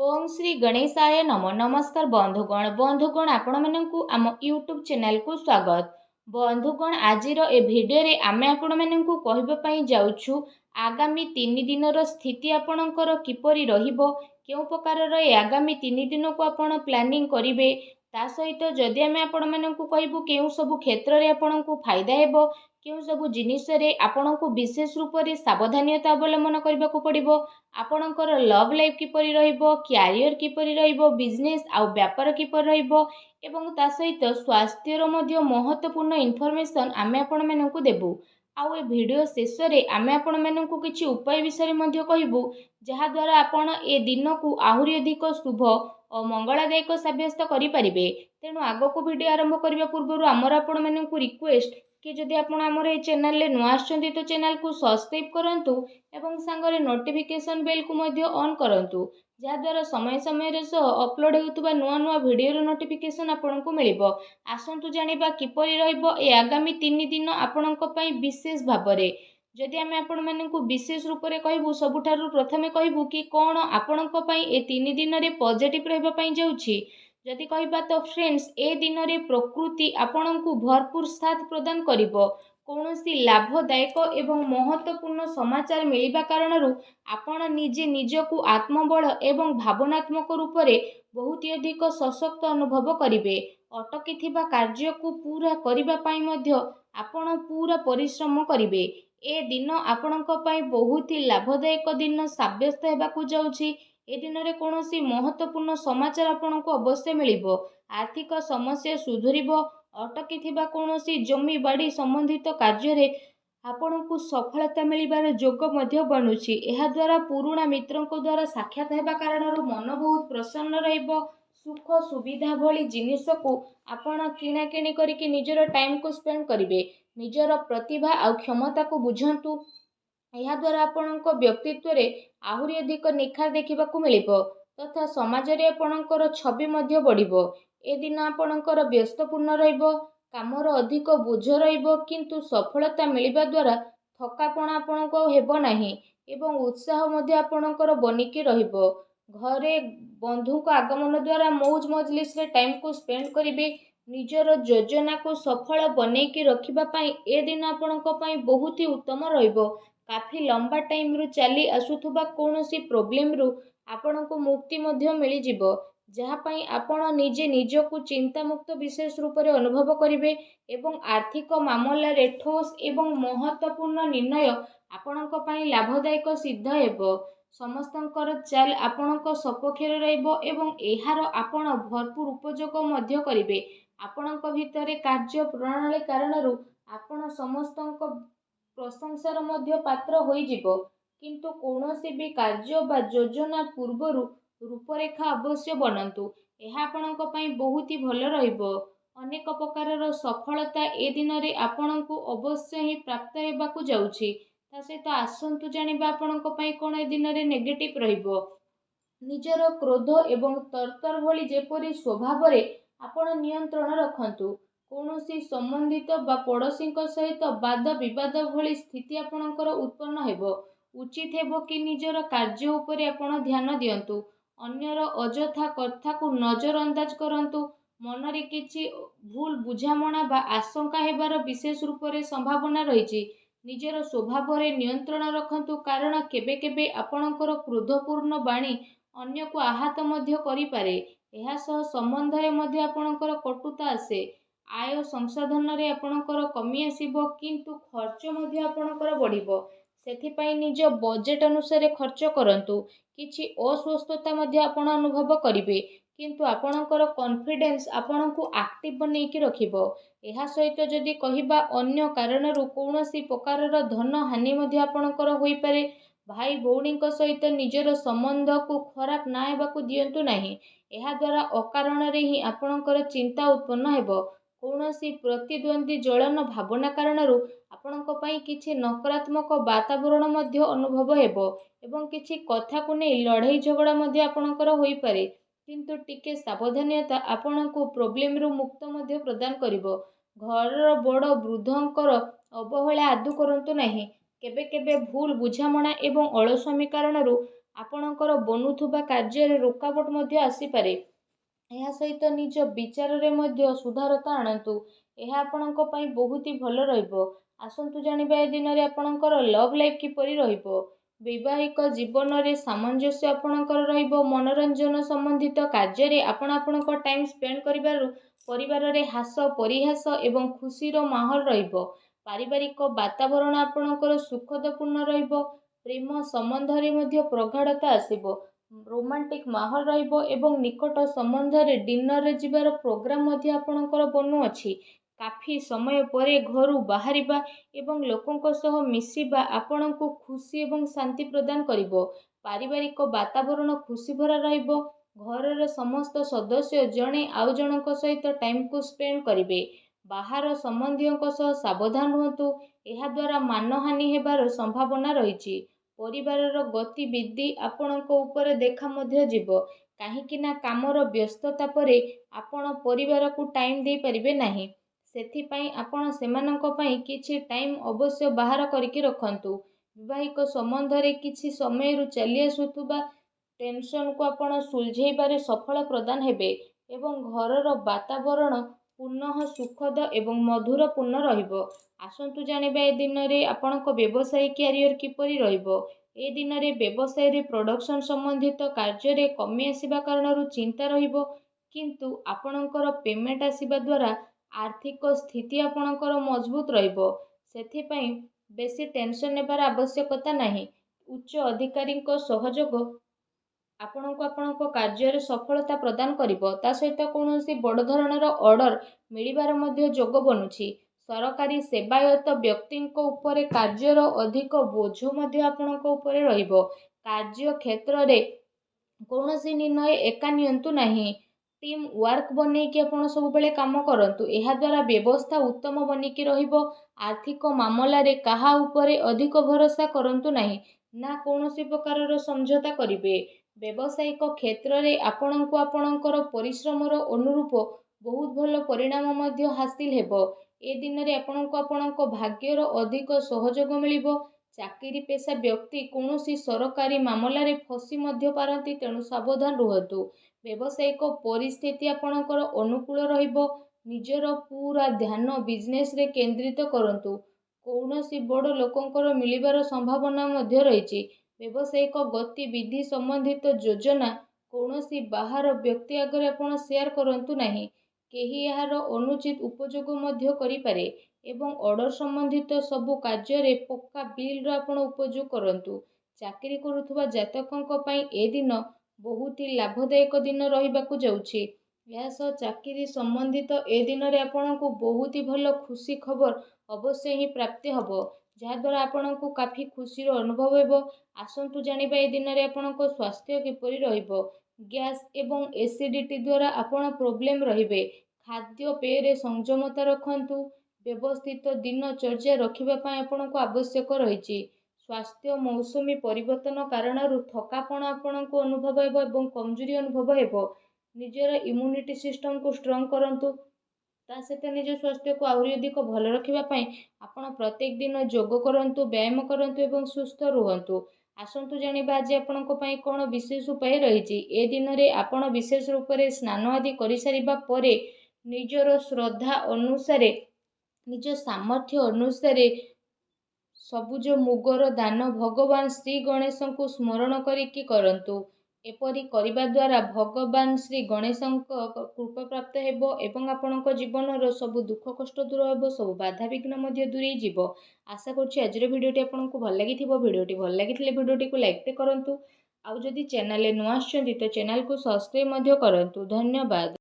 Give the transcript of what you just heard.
ओम श्री गणेशाय नम नमस्कार बंधुगण आपण मानकु आम यूट्यूब चैनल को स्वागत। बंधुगण आजिर ए भिडियो रे आमे आपण मानकु कहबा पई जाउछु आगामी 3 दिनर स्थिति आपणकर किपरि रहिबो, केउ प्रकार ए आगामी 3 दिन को आपण प्लानिंग करिवे, ता सहित जदि आमे आपण मानकु कहबु केउ सब क्षेत्र रे आपणकु फायदा हेबो, केउ सब जिनिस रे आपणकु विशेष रूप रे सावधानता अवलंबन करबाकू पड़िबो, आपणकर लव लाइफ किपरि रहिबो, क्यारियर किपरि रहिबो, बिजनेस आउ व्यापार किपरि रहिबो एवं ता सहित स्वास्थ्यर मध्य महत्वपूर्ण इनफॉरमेशन आमे आपण मानकु देबु। आउ ए वीडियो शेष रे आमे आपण मानकु किछि उपाय विषय मध्य कहिबु, जहा द्वारा आपण ए दिन को आहुरी अधिक शुभ और मंगलदायक सब्यस्त करि परिबे। तेणु आगो को वीडियो आरंभ करबा पूर्व आमर आपण मानकु रिक्वेस्ट कि जदि आपण आमर ए चैनल ले नुआ आछंती तो चैनल को सब्सक्राइब करंतु एवं सांगरे नोटिफिकेशन बेल को मध्य ऑन करंतु, जहा द्वारा समय समय रे सो अपलोड हेउतबा नुआ नुआ वीडियो रो नोटिफिकेशन आपण को मिलिबो। आसंतु जानिबा किपरि रहइबो ए आगामी 3 दिन आपणक पई विशेष भाबरे। जदि आमे आपण मानकु विशेष रूप रे कहबु, सबुठारु प्रथमे कहबु कि कोन आपणक पई ए 3 दिन रे पॉजिटिव रहबा पई जाउछि। जदि कहबा तो फ्रेंड्स, ए दिन रे प्रकृति आपणकु भरपूर साथ प्रदान करिबो। कौनसी लाभदायक एवं महत्वपूर्ण समाचार मिलिबा कारणरू आपण निजे निजकु आत्मबल एवं भावनात्मक रूप रे बहुत अधिक सशक्त अनुभव करिवे। अटकी थिबा कार्य को पूरा करिबा पई मध्य आपण पूरा परिश्रम करिवे। ए दिन आपणक पई बहुत ही लाभदायक दिन साब्यस्त हेबाकू जाउछि। ए दिन रे कौनसी महत्वपूर्ण समाचार आपणको अवश्य मिलिबो। आर्थिक समस्या सुधुरिबो। अटकी थिबा कौनसी जमी बाड़ी संबंधित कार्य रे आपणको सफलता मिलिबार जोग मध्य बनुछि। एहा द्वारा पुराणा मित्रंको द्वारा साक्षात हेबा कारणरू मन बहुत प्रसन्न रहिबो। सुख सुविधा भली जिनिस को आपण किणा किणी करिके निजर टाइम को स्पेंड करिवे। निजर प्रतिभा आ क्षमता को बुझंतु। यह द्वारा आपणक व्यक्तित्व रे आहुरी अधिक निखार देखिबाकू मिलिबो तथा समाज रे आपणकर छवि मध्य बढ़िबो। ए दिन आपणकर व्यस्तपूर्ण रहिबो, कामर अधिक बोझ रहिबो, किंतु सफलता मिलिबा द्वारा थकापण आपणको हेबो नाही एवं उत्साह मध्य आपणकर बनिकी रहिबो। घरे बंधु को आगमन द्वारा मौज मजलिस रे टाइम को स्पेंड करिवे। निजर योजना को सफल बनेकी रखिबा पई ए दिन आपणको पई बहुत ही उत्तम रहिबो। काफी लंबा टाइम रु चली आसुथुबा कौनसी प्रॉब्लम रु आपणको मुक्ति मध्य मिली जिवो, जहा पई आपण निजे निजकु चिंता मुक्त विशेष रूप रे अनुभव करिवे एवं आर्थिक मामला रे ठोस एवं महत्वपूर्ण निर्णय आपणक पई लाभदायक सिद्ध हेबो। समस्तंकर चाल आपणक सपक्षरे रहइबो एवं एहार आपण भरपूर उपयोग मध्य करिवे। आपणक भितरे कार्य प्रणाली कारणरू आपण समस्तंक प्रशंसार मध्य पात्र होई जिवो, किंतु कौनसी भी कार्य बा योजना पूर्वरु रूपरेखा अवश्य बनंतु। एहा आपणक पई बहुत ही भल रहिबो। अनेक प्रकारर सफलता ए दिन रे आपणकु अवश्य ही प्राप्त हेबाकू जाउछि। ता सहित आसंतु जानिबा आपणक पई कोन ए दिन रे नेगेटिव रहिबो। निजर क्रोध एवं तरतर भली जेपरि स्वभाव रे आपण नियंत्रण रखंतु। कौनसी संबंधित बा पड़ोसी सहित वाद विवाद भली स्थिति आपणकर उत्पन्न हेबो। उचित हेबो कि निजर कार्य उपरे आपण ध्यान दियंतु। अन्यर अजथा कथा को नजर अंदाज करंतु। मन रे किछि भूल बुझामणा बा आशंका हेबार विशेष रूप रे संभावना रहिछि। निजर स्वभाव रे नियंत्रण रखंतु, कारण केबे केबे आपणकर क्रोधपूर्ण बाणी अन्य को आहत मध्य करि पारे। एहा सह संबंध रे मध्य आपणकर कटुता आसे। आय संसाधन रे आपणकर कमी आसीबो, किंतु खर्च मध्य आपणकर बढ़िबो। सेथिपाई निज बजेट अनुसार खर्च करंतु। किछि अस्वस्थता मध्य आपण अनुभव करिवे, किंतु आपणकर कॉन्फिडेंस आपणकु एक्टिव बनेकी रखिबो। एहा सहित जदि कहिबा अन्य कारणरू कौनसी प्रकारर धन हानि मध्य आपणकर होई पारे। भाई भौणी सहित निजर संबंध को खराब ना हेबाकू दियंतु नाही। एहा द्वारा अकारण रे ही आपणकर चिंता उत्पन्न हेबो। कौनसी प्रतिद्वंदी जलन भावना कारणरू आपणक पई किछि नकारात्मक वातावरण मध्य अनुभव हेबो एवं किछि कथा को नै लड़ाई झगड़ा मध्य आपणकर होई पारे, किंतु टिके सावधानता आपणको प्रॉब्लम रु मुक्त मध्य प्रदान करिवो। घर बड़ वृद्धंकर अवहेला आदु करंतु नाही। केबे केबे भूल बुझामणा एवं अलस्वामी कारणरू ଆପଣଙ୍କର ବନୁଥିବା କାର୍ଯ୍ୟରେ ରୋକାବଟ ମଧ୍ୟ ଆସିପାରେ। ଏହା ସହିତ ନିଜ ବିଚାରରେ ମଧ୍ୟ ସୁଧାରତା ଆଣନ୍ତୁ। ଏହା ଆପଣଙ୍କ ପାଇଁ ବହୁତ ହି ଭଲ ରହିବ। ଆସନ୍ତୁ ଜାଣିବା ଏ ଦିନରେ ଆପଣଙ୍କର ଲଭ୍ ଲାଇଫ୍ କିପରି ରହିବ। ବୈବାହିକ ଜୀବନରେ ସାମଞ୍ଜସ୍ୟ ଆପଣଙ୍କର ରହିବ। ମନୋରଞ୍ଜନ ସମ୍ବନ୍ଧିତ କାର୍ଯ୍ୟରେ ଆପଣ ଆପଣଙ୍କ ଟାଇମ୍ ସ୍ପେଣ୍ଡ କରିବାରୁ ପରିବାରରେ ହାସ ପରିହାସ ଏବଂ ଖୁସିର ମାହୋଲ ରହିବ। ପାରିବାରିକ ବାତାବରଣ ଆପଣଙ୍କର ସୁଖଦପୂର୍ଣ୍ଣ ରହିବ। ପ୍ରେମ ସମ୍ବନ୍ଧରେ ମଧ୍ୟ ପ୍ରଗାଢ଼ତା ଆସିବ। ରୋମାଣ୍ଟିକ ମାହୋଲ ରହିବ ଏବଂ ନିକଟ ସମ୍ବନ୍ଧରେ ଡିନରରେ ଯିବାର ପ୍ରୋଗ୍ରାମ ମଧ୍ୟ ଆପଣଙ୍କର ବନୁଅଛି। କାଫି ସମୟ ପରେ ଘରୁ ବାହାରିବା ଏବଂ ଲୋକଙ୍କ ସହ ମିଶିବା ଆପଣଙ୍କୁ ଖୁସି ଏବଂ ଶାନ୍ତି ପ୍ରଦାନ କରିବ। ପାରିବାରିକ ବାତାବରଣ ଖୁସି ଭରା ରହିବ। ଘରର ସମସ୍ତ ସଦସ୍ୟ ଜଣେ ଆଉ ଜଣଙ୍କ ସହିତ ଟାଇମକୁ ସ୍ପେଣ୍ଡ କରିବେ। ବାହାର ସମ୍ବନ୍ଧୀୟଙ୍କ ସହ ସାବଧାନ ରୁହନ୍ତୁ। ଏହାଦ୍ୱାରା ମାନହାନି ହେବାର ସମ୍ଭାବନା ରହିଛି। ପରିବାରର ଗତିବିଧି ଆପଣଙ୍କ ଉପରେ ଦେଖା ମଧ୍ୟ ଯିବ। କାହିଁକି ନା କାମର ବ୍ୟସ୍ତତା ପରେ ଆପଣ ପରିବାରକୁ ଟାଇମ୍ ଦେଇପାରିବେ ନାହିଁ। ସେଥିପାଇଁ ଆପଣ ସେମାନଙ୍କ ପାଇଁ କିଛି ଟାଇମ୍ ଅବଶ୍ୟ ବାହାର କରିକି ରଖନ୍ତୁ। ବୈବାହିକ ସମ୍ବନ୍ଧରେ କିଛି ସମୟରୁ ଚାଲି ଆସୁଥିବା ଟେନସନକୁ ଆପଣ ସୁଲଝେଇବାରେ ସଫଳ ପ୍ରଦାନ ହେବେ ଏବଂ ଘରର ବାତାବରଣ ପୁନଃ ସୁଖଦ ଏବଂ ମଧୁରପୂର୍ଣ୍ଣ ରହିବ। ଆସନ୍ତୁ ଜାଣିବା ଏ ଦିନରେ ଆପଣଙ୍କ ବ୍ୟବସାୟିକ କ୍ୟାରିୟର କିପରି ରହିବ। ଏ ଦିନରେ ବ୍ୟବସାୟରେ ପ୍ରଡକ୍ସନ ସମ୍ବନ୍ଧିତ କାର୍ଯ୍ୟରେ କମି ଆସିବା କାରଣରୁ ଚିନ୍ତା ରହିବ, କିନ୍ତୁ ଆପଣଙ୍କର ପେମେଣ୍ଟ ଆସିବା ଦ୍ୱାରା ଆର୍ଥିକ ସ୍ଥିତି ଆପଣଙ୍କର ମଜବୁତ ରହିବ। ସେଥିପାଇଁ ବେଶୀ ଟେନସନ ନେବାର ଆବଶ୍ୟକତା ନାହିଁ। ଉଚ୍ଚ ଅଧିକାରୀଙ୍କ ସହଯୋଗ ଆପଣଙ୍କୁ ଆପଣଙ୍କ କାର୍ଯ୍ୟରେ ସଫଳତା ପ୍ରଦାନ କରିବ। ତା ସହିତ କୌଣସି ବଡ଼ ଧରଣର ଅର୍ଡର ମିଳିବାର ମଧ୍ୟ ଯୋଗ ବନୁଛି। ସରକାରୀ ସେବାୟତ ବ୍ୟକ୍ତିଙ୍କ ଉପରେ କାର୍ଯ୍ୟର ଅଧିକ ବୋଝ ମଧ୍ୟ ଆପଣଙ୍କ ଉପରେ ରହିବ। କାର୍ଯ୍ୟ କ୍ଷେତ୍ରରେ କୌଣସି ନିର୍ଣ୍ଣୟ ଏକା ନିଅନ୍ତୁ ନାହିଁ। ଟିମ୍ ୱାର୍କ ବନେଇକି ଆପଣ ସବୁବେଳେ କାମ କରନ୍ତୁ। ଏହାଦ୍ୱାରା ବ୍ୟବସ୍ଥା ଉତ୍ତମ ବନିକି ରହିବ। ଆର୍ଥିକ ମାମଲାରେ କାହା ଉପରେ ଅଧିକ ଭରସା କରନ୍ତୁ ନାହିଁ, ନା କୌଣସି ପ୍ରକାରର ସମଝୋତା କରିବେ। ବ୍ୟବସାୟିକ କ୍ଷେତ୍ରରେ ଆପଣଙ୍କୁ ଆପଣଙ୍କର ପରିଶ୍ରମର ଅନୁରୂପ ବହୁତ ଭଲ ପରିଣାମ ମଧ୍ୟ ହାସିଲ ହେବ। ଏ ଦିନରେ ଆପଣଙ୍କୁ ଆପଣଙ୍କ ଭାଗ୍ୟର ଅଧିକ ସହଯୋଗ ମିଳିବ। ଚାକିରି ପେଶା ବ୍ୟକ୍ତି କୌଣସି ସରକାରୀ ମାମଲାରେ ଫସି ମଧ୍ୟ ପାରନ୍ତି, ତେଣୁ ସାବଧାନ ରୁହନ୍ତୁ। ବ୍ୟବସାୟିକ ପରିସ୍ଥିତି ଆପଣଙ୍କର ଅନୁକୂଳ ରହିବ। ନିଜର ପୁରା ଧ୍ୟାନ ବିଜନେସରେ କେନ୍ଦ୍ରିତ କରନ୍ତୁ। କୌଣସି ବଡ଼ ଲୋକଙ୍କର ମିଳିବାର ସମ୍ଭାବନା ମଧ୍ୟ ରହିଛି। ବ୍ୟବସାୟିକ ଗତିବିଧି ସମ୍ବନ୍ଧିତ ଯୋଜନା କୌଣସି ବାହାର ବ୍ୟକ୍ତି ଆଗରେ ଆପଣ ସେୟାର କରନ୍ତୁ ନାହିଁ। କେହି ଏହାର ଅନୁଚିତ ଉପଯୋଗ ମଧ୍ୟ କରିପାରେ ଏବଂ ଅର୍ଡର ସମ୍ବନ୍ଧିତ ସବୁ କାର୍ଯ୍ୟରେ ପକ୍କା ବିଲ୍ର ଆପଣ ଉପଯୋଗ କରନ୍ତୁ। ଚାକିରି କରୁଥିବା ଜାତକଙ୍କ ପାଇଁ ଏ ଦିନ ବହୁତ ହି ଲାଭଦାୟକ ଦିନ ରହିବାକୁ ଯାଉଛି। ଏହା ସହ ଚାକିରି ସମ୍ବନ୍ଧିତ ଏ ଦିନରେ ଆପଣଙ୍କୁ ବହୁତ ହି ଭଲ ଖୁସି ଖବର ଅବଶ୍ୟ ହିଁ ପ୍ରାପ୍ତି ହେବ, ଯାହାଦ୍ୱାରା ଆପଣଙ୍କୁ କାଫି ଖୁସିର ଅନୁଭବ ହେବ। ଆସନ୍ତୁ ଜାଣିବା ଏ ଦିନରେ ଆପଣଙ୍କ ସ୍ୱାସ୍ଥ୍ୟ କିପରି ରହିବ। ଗ୍ୟାସ୍ ଏବଂ ଏସିଡିଟି ଦ୍ୱାରା ଆପଣ ପ୍ରୋବ୍ଲେମ ରହିବେ। ଖାଦ୍ୟପେୟରେ ସଂଯମତା ରଖନ୍ତୁ। ବ୍ୟବସ୍ଥିତ ଦିନଚର୍ଯ୍ୟା ରଖିବା ପାଇଁ ଆପଣଙ୍କୁ ଆବଶ୍ୟକ ରହିଛି। ସ୍ୱାସ୍ଥ୍ୟ ମୌସୁମୀ ପରିବର୍ତ୍ତନ କାରଣରୁ ଥକାପଣ ଆପଣଙ୍କୁ ଅନୁଭବ ହେବ ଏବଂ କମଜୋରି ଅନୁଭବ ହେବ। ନିଜର ଇମ୍ୟୁନିଟି ସିଷ୍ଟମକୁ ଷ୍ଟ୍ରଙ୍ଗ କରନ୍ତୁ। ତା ସହିତ ନିଜ ସ୍ୱାସ୍ଥ୍ୟକୁ ଆହୁରି ଅଧିକ ଭଲ ରଖିବା ପାଇଁ ଆପଣ ପ୍ରତ୍ୟେକ ଦିନ ଯୋଗ କରନ୍ତୁ, ବ୍ୟାୟାମ କରନ୍ତୁ ଏବଂ ସୁସ୍ଥ ରୁହନ୍ତୁ। ଆସନ୍ତୁ ଜାଣିବା ଆଜି ଆପଣଙ୍କ ପାଇଁ କ'ଣ ବିଶେଷ ଉପାୟ ରହିଛି। ଏ ଦିନରେ ଆପଣ ବିଶେଷ ରୂପରେ ସ୍ନାନ ଆଦି କରିସାରିବା ପରେ ନିଜର ଶ୍ରଦ୍ଧା ଅନୁସାରେ, ନିଜ ସାମର୍ଥ୍ୟ ଅନୁସାରେ ସବୁଜ ମୁଗର ଦାନ ଭଗବାନ ଶ୍ରୀ ଗଣେଶଙ୍କୁ ସ୍ମରଣ କରିକି କରନ୍ତୁ। ଏପରି କରିବା ଦ୍ୱାରା ଭଗବାନ ଶ୍ରୀ ଗଣେଶଙ୍କ କୃପା ପ୍ରାପ୍ତ ହେବ ଏବଂ ଆପଣଙ୍କ ଜୀବନର ସବୁ ଦୁଃଖ କଷ୍ଟ ଦୂର ହେବ, ସବୁ ବାଧାବିଘ୍ନ ମଧ୍ୟ ଦୂରେଇ ଯିବ। ଆଶା କରୁଛି ଆଜିର ଭିଡ଼ିଓଟି ଆପଣଙ୍କୁ ଭଲ ଲାଗିଥିବ। ଭିଡ଼ିଓଟି ଭଲ ଲାଗିଥିଲେ ଭିଡ଼ିଓଟିକୁ ଲାଇକ୍ କରନ୍ତୁ। ଆଉ ଯଦି ଚ୍ୟାନେଲରେ ନୂଆ ଆସିଛନ୍ତି ତ ଚ୍ୟାନେଲକୁ ସବସ୍କ୍ରାଇବ୍ ମଧ୍ୟ କରନ୍ତୁ। ଧନ୍ୟବାଦ।